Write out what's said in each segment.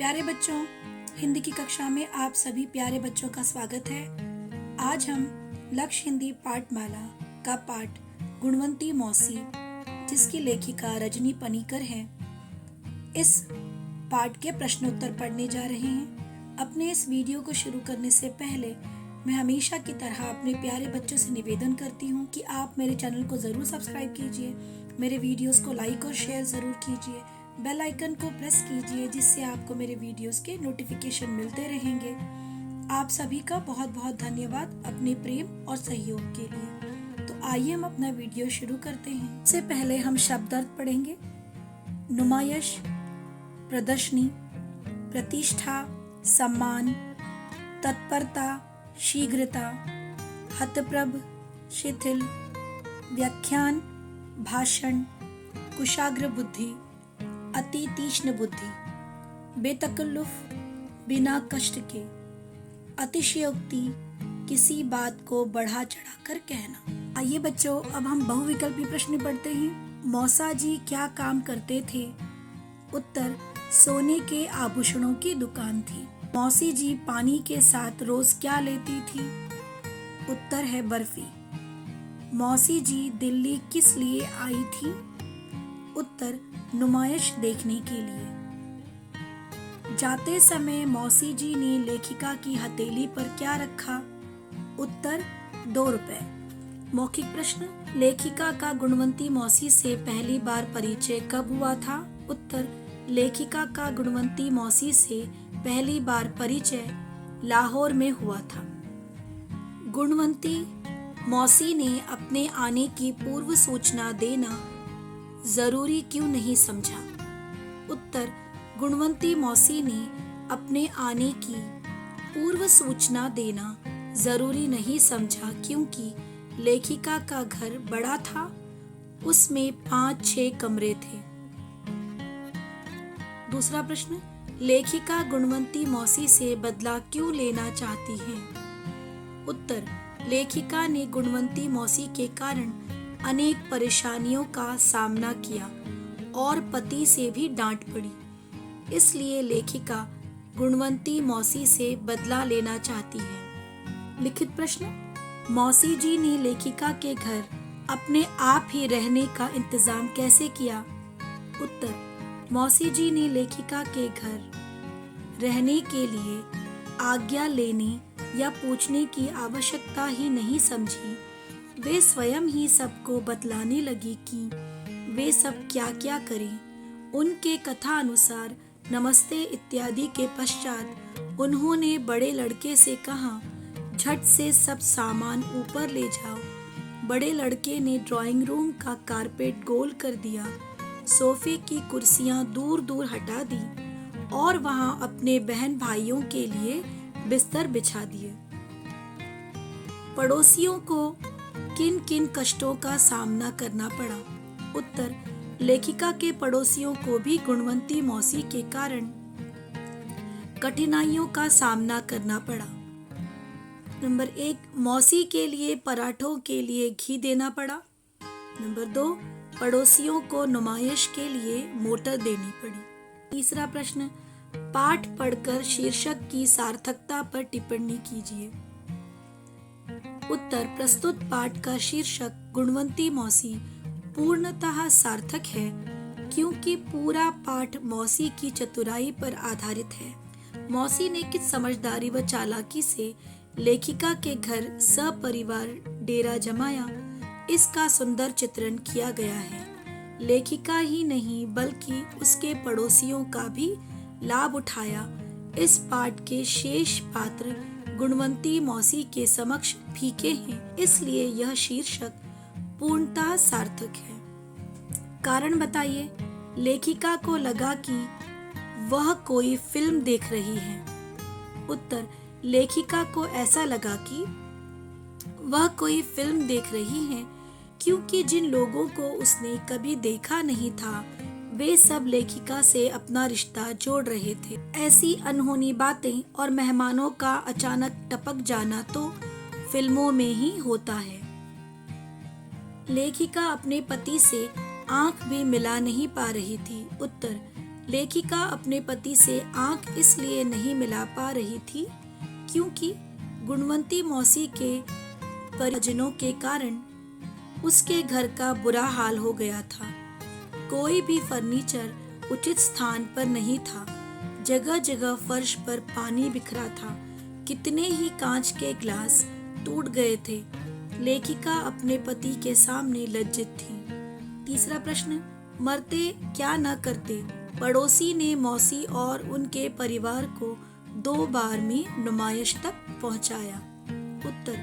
प्यारे बच्चों, हिंदी की कक्षा में आप सभी प्यारे बच्चों का स्वागत है। आज हम लक्ष्य हिंदी पाठमाला का पाठ गुणवंती मौसी, जिसकी लेखिका रजनी पनीकर है, इस पाठ के प्रश्नोत्तर पढ़ने जा रहे हैं। अपने इस वीडियो को शुरू करने से पहले मैं हमेशा की तरह अपने प्यारे बच्चों से निवेदन करती हूँ कि आप मेरे चैनल को ज़रूर सब्सक्राइब कीजिए, मेरे वीडियोस को लाइक और शेयर ज़रूर कीजिए, बेल आइकन को प्रेस कीजिए, जिससे आपको मेरे वीडियोस के नोटिफिकेशन मिलते रहेंगे। आप सभी का बहुत बहुत धन्यवाद अपने प्रेम और सहयोग के लिए। तो आइए हम अपना वीडियो शुरू करते हैं। इससे पहले हम शब्दार्थ पढ़ेंगे। नुमाइश, प्रदर्शनी, प्रतिष्ठा, सम्मान, तत्परता, शीघ्रता, हतप्रभ, शिथिल, व्याख्यान, भाषण, कुशाग्र बुद्धि, अति तीक्ष्ण बुद्धि, बेतकल्लुफ, बिना कष्ट के, अतिशयोक्ति, किसी बात को बढ़ा चढ़ाकर कहना। आइए बच्चों, अब हम बहुविकल्पी प्रश्न पढ़ते हैं। मौसा जी क्या काम करते थे? उत्तर, सोने के आभूषणों की दुकान थी। मौसी जी पानी के साथ रोज क्या लेती थी? उत्तर है बर्फी। मौसी जी दिल्ली किस लिए आई थी? उत्तर, नुमाइश देखने के लिए। जाते समय मौसी जी ने लेखिका की हथेली पर क्या रखा? उत्तर, 2 रुपए। मौखिक प्रश्न, लेखिका का गुणवंती मौसी से पहली बार परिचय कब हुआ था? उत्तर, लेखिका का गुणवंती मौसी से पहली बार परिचय लाहौर में हुआ था। गुणवंती मौसी ने अपने आने की पूर्व सूचना देना जरूरी क्यों नहीं समझा? उत्तर, गुणवंती मौसी ने अपने आने की पूर्व सूचना देना जरूरी नहीं समझा क्योंकि लेखिका का घर बड़ा था, उसमें 5-6 कमरे थे। दूसरा प्रश्न, लेखिका गुणवंती मौसी से बदला क्यों लेना चाहती है? उत्तर, लेखिका ने गुणवंती मौसी के कारण अनेक परेशानियों का सामना किया और पति से भी डांट पड़ी, इसलिए लेखिका गुणवंती मौसी से बदला लेना चाहती है। लिखित प्रश्न, मौसी जी ने लेखिका के घर अपने आप ही रहने का इंतजाम कैसे किया? उत्तर, मौसी जी ने लेखिका के घर रहने के लिए आज्ञा लेने या पूछने की आवश्यकता ही नहीं समझी। वे स्वयं ही सबको बतलाने लगी कि वे सब क्या क्या करें। उनके कथा अनुसार नमस्ते इत्यादि के पश्चात उन्होंने बड़े लड़के से कहा, झट से सब सामान ऊपर ले जाओ। बड़े लड़के ने ड्राइंग रूम का कारपेट गोल कर दिया, सोफे की कुर्सियां दूर दूर हटा दी और वहां अपने बहन भाइयों के लिए बिस्तर बिछा दिए। पड़ोसियों को किन किन कष्टों का सामना करना पड़ा? उत्तर, लेखिका के पड़ोसियों को भी गुणवंती मौसी के कारण कठिनाइयों का सामना करना पड़ा। नंबर 1, मौसी के लिए पराठों के लिए घी देना पड़ा। नंबर 2, पड़ोसियों को नुमाइश के लिए मोटर देनी पड़ी। तीसरा प्रश्न, पाठ पढ़कर शीर्षक की सार्थकता पर टिप्पणी कीजिए। उत्तर, प्रस्तुत पाठ का शीर्षक गुणवंती मौसी पूर्णतः सार्थक है क्योंकि पूरा पाठ मौसी की चतुराई पर आधारित है। मौसी ने किस समझदारी व चालाकी से लेखिका के घर सपरिवार डेरा जमाया, इसका सुंदर चित्रण किया गया है। लेखिका ही नहीं बल्कि उसके पड़ोसियों का भी लाभ उठाया। इस पाठ के शेष पात्र गुणवंती मौसी के समक्ष फीके हैं, इसलिए यह शीर्षक पूर्णतः सार्थक है। कारण बताइए। लेखिका को लगा कि वह कोई फिल्म देख रही है। उत्तर, लेखिका को ऐसा लगा कि वह कोई फिल्म देख रही है क्योंकि जिन लोगों को उसने कभी देखा नहीं था, वे सब लेखिका से अपना रिश्ता जोड़ रहे थे। ऐसी अनहोनी बातें और मेहमानों का अचानक टपक जाना तो फिल्मों में ही होता है। लेखिका अपने पति से आंख भी मिला नहीं पा रही थी। उत्तर, लेखिका अपने पति से आंख इसलिए नहीं मिला पा रही थी क्योंकि गुणवंती मौसी के परिजनों के कारण उसके घर का बुरा हाल हो गया था। कोई भी फर्नीचर उचित स्थान पर नहीं था। जगह जगह फर्श पर पानी बिखरा था। कितने ही कांच के ग्लास टूट गए थे। लेखिका अपने पति के सामने लज्जित थी। तीसरा प्रश्न, मरते क्या न करते। पड़ोसी ने मौसी और उनके परिवार को 2 बार में नुमाइश तक पहुंचाया। उत्तर,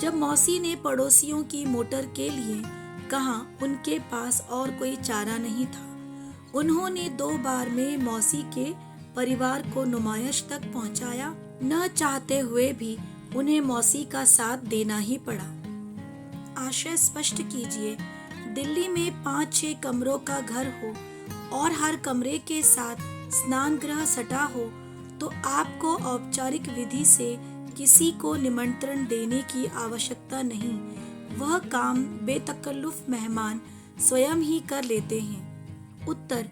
जब मौसी ने पड़ोसियों की मोटर के लिए कहा, उनके पास और कोई चारा नहीं था। उन्होंने 2 बार में मौसी के परिवार को नुमाइश तक पहुंचाया। न चाहते हुए भी उन्हें मौसी का साथ देना ही पड़ा। आशय स्पष्ट कीजिए। दिल्ली में 5-6 कमरों का घर हो और हर कमरे के साथ स्नान गृह सटा हो तो आपको औपचारिक विधि से किसी को निमंत्रण देने की आवश्यकता नहीं। वह काम बेतकल्लुफ मेहमान स्वयं ही कर लेते हैं। उत्तर,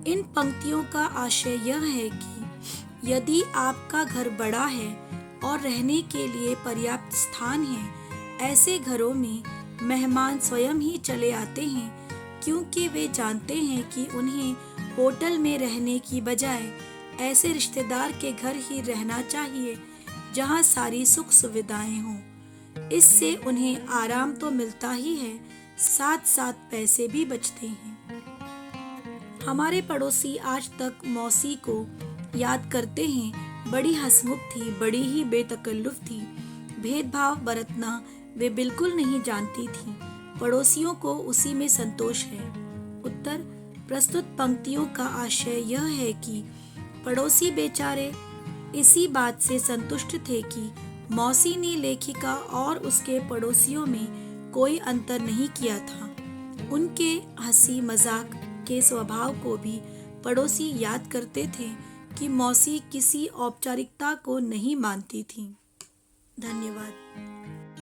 इन पंक्तियों का आशय यह है कि यदि आपका घर बड़ा है और रहने के लिए पर्याप्त स्थान है, ऐसे घरों में मेहमान स्वयं ही चले आते हैं क्योंकि वे जानते हैं कि उन्हें होटल में रहने की बजाय ऐसे रिश्तेदार के घर ही रहना चाहिए जहां सारी सुख सुविधाएं हों। इससे उन्हें आराम तो मिलता ही है, साथ साथ पैसे भी बचते हैं। हमारे पड़ोसी आज तक मौसी को याद करते हैं। बड़ी हंसमुख थी, बड़ी ही बेतकल्लुफ थी। भेदभाव बरतना वे बिल्कुल नहीं जानती थी। पड़ोसियों को उसी में संतोष है। उत्तर, प्रस्तुत पंक्तियों का आशय यह है कि पड़ोसी बेचारे इसी बात से संतुष्ट थे कि मौसी ने लेखिका और उसके पड़ोसियों में कोई अंतर नहीं किया था। उनके हंसी मजाक के स्वभाव को भी पड़ोसी याद करते थे कि मौसी किसी औपचारिकता को नहीं मानती थी। धन्यवाद।